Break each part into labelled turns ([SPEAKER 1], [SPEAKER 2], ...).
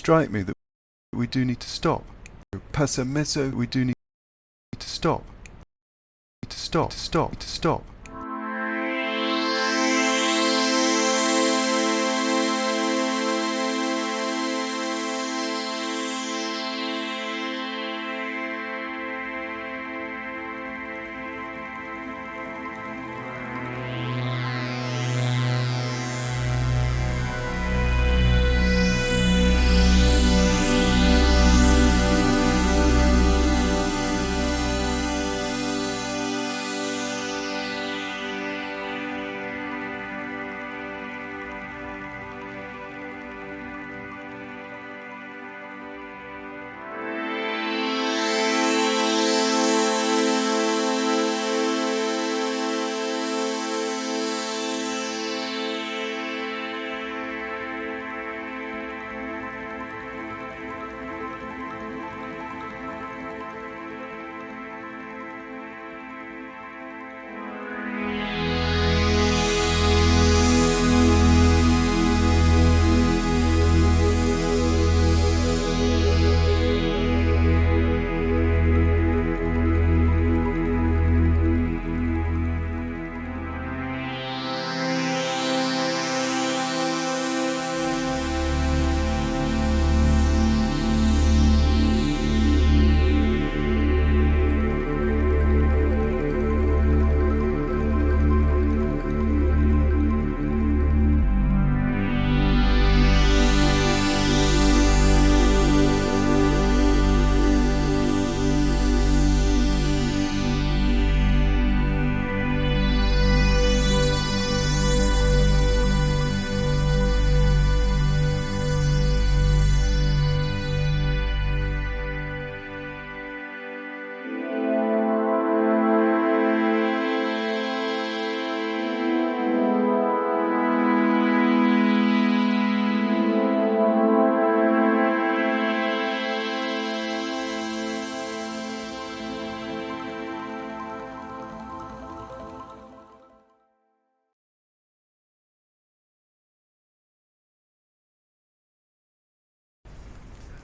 [SPEAKER 1] strike me that we do need to stop. Pasamezzo, we do need to stop. To stop.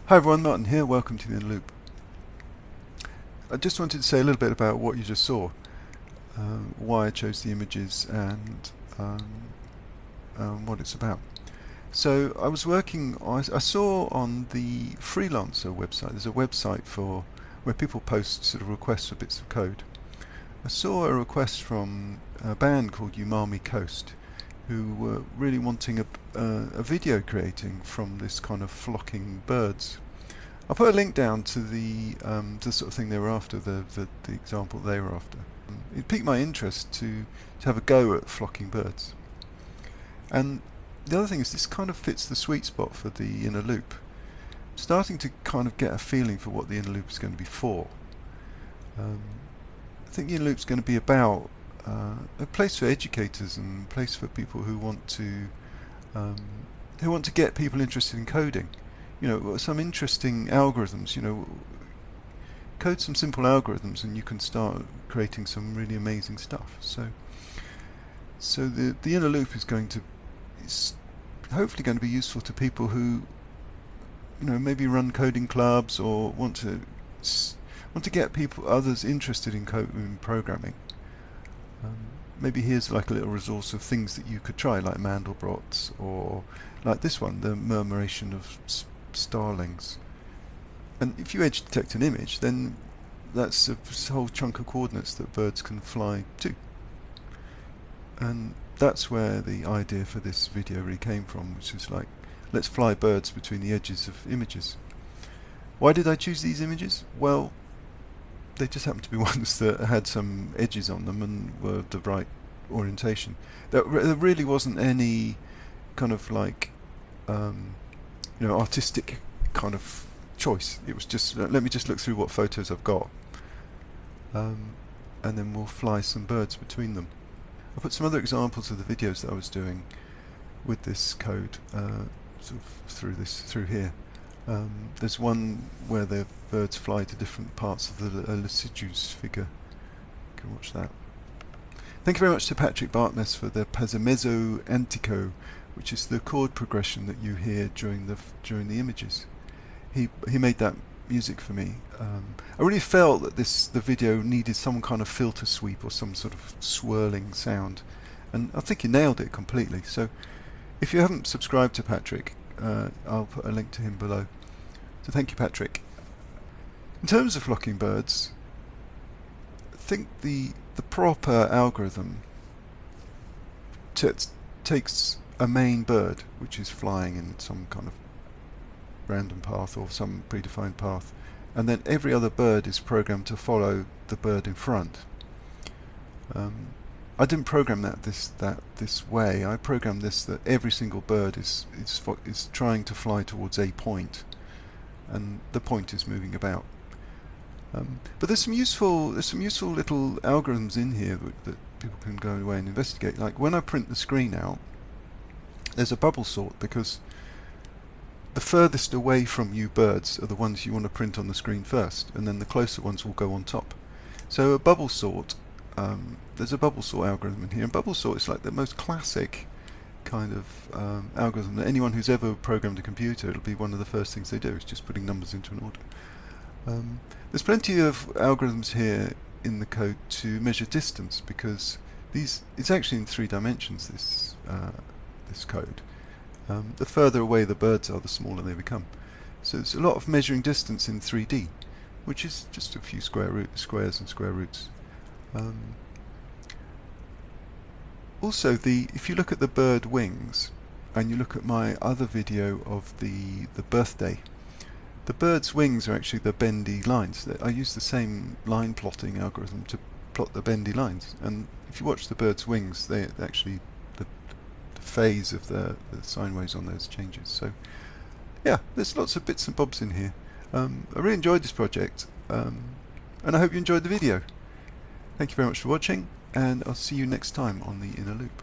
[SPEAKER 1] Hi everyone, Martin here, welcome to the Inner Loop. I just wanted to say a little bit about what you just saw, why I chose the images and what it's about. So I was working, I saw on the Freelancer website, there's a website for where people post sort of requests for bits of code. I saw a request from a band called Umami Coast who were really wanting a video creating from this kind of flocking birds. I'll put a link down to the sort of thing they were after, the example they were after. It piqued my interest to have a go at flocking birds. And the other thing is this kind of fits the sweet spot for the Inner Loop. I'm starting to kind of get a feeling for what the Inner Loop is going to be for. I think the Inner Loop is going to be about a place for educators and a place for people who want to get people interested in coding. You know, some interesting algorithms. You know, code some simple algorithms, and you can start creating some really amazing stuff. So the Inner Loop is hopefully going to be useful to people who, you know, maybe run coding clubs or want to get others interested in programming. Maybe here's like a little resource of things that you could try, like Mandelbrot's, or like this one, the murmuration of starlings. And if you edge detect an image, then that's a whole chunk of coordinates that birds can fly to. And that's where the idea for this video really came from, which is like, let's fly birds between the edges of images. Why did I choose these images? Well, they just happened to be ones that had some edges on them and were the right orientation. There really wasn't any kind of like you know, artistic kind of choice. It was just let me just look through what photos I've got, and then we'll fly some birds between them. I put some other examples of the videos that I was doing with this code sort of through here. There's one where the birds fly to different parts of the Lucidu's figure. You can watch that. Thank you very much to Patrick Bartmess for the Pasamezzo Antico which is the chord progression that you hear during the images. He made that music for me. I really felt that the video needed some kind of filter sweep or some sort of swirling sound, and I think he nailed it completely. So if you haven't subscribed to Patrick, I'll put a link to him below. So thank you, Patrick. In terms of flocking birds, I think the proper algorithm takes a main bird, which is flying in some kind of random path or some predefined path, and then every other bird is programmed to follow the bird in front. I didn't program that this way. I programmed this that every single bird is trying to fly towards a point, and the point is moving about. But there's some useful little algorithms in here that people can go away and investigate. Like when I print the screen out, there's a bubble sort, because the furthest away from you birds are the ones you want to print on the screen first, and then the closer ones will go on top. So a bubble sort, there's a bubble sort algorithm in here, and bubble sort is like the most classic kind of algorithm that anyone who's ever programmed a computer, it'll be one of the first things they do, is just putting numbers into an order. There's plenty of algorithms here in the code to measure distance, because it's actually in 3 dimensions, this code. The further away the birds are, the smaller they become. So there's a lot of measuring distance in 3D, which is just a few squares and square roots. Also, if you look at the bird wings, and you look at my other video of the birthday, the bird's wings are actually the bendy lines. I use the same line plotting algorithm to plot the bendy lines, and if you watch the bird's wings, they actually the phase of the sine waves on those changes. So yeah, there's lots of bits and bobs in here. I really enjoyed this project, and I hope you enjoyed the video. Thank you very much for watching, and I'll see you next time on the Inner Loop.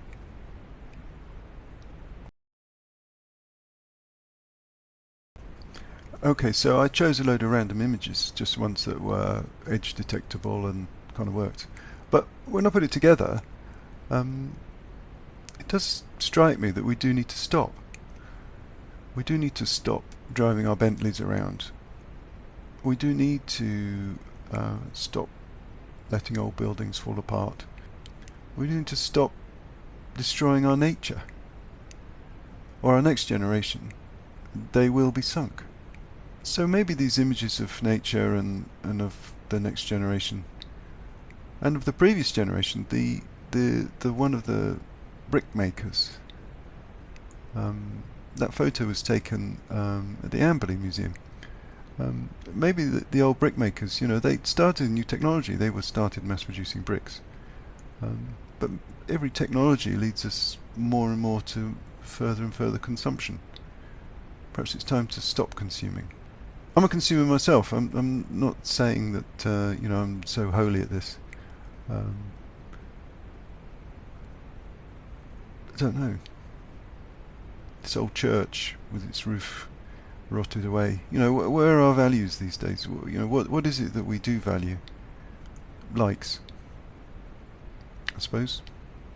[SPEAKER 1] Okay, so I chose a load of random images, just ones that were edge detectable and kind of worked. But when I put it together, it does strike me that we do need to stop. We do need to stop driving our Bentleys around. We do need to stop letting old buildings fall apart. We do need to stop destroying our nature, or our next generation. They will be sunk. So maybe these images of nature and of the next generation and of the previous generation, the one of the brick makers, that photo was taken at the Amberley Museum. Maybe the old brick makers, they started new technology. They started mass producing bricks, but every technology leads us more and more to further and further consumption. Perhaps it's time to stop consuming. I'm a consumer myself. I'm not saying that I'm so holy at this. I don't know. This old church with its roof rotted away. Where are our values these days? What is it that we do value? Likes, I suppose.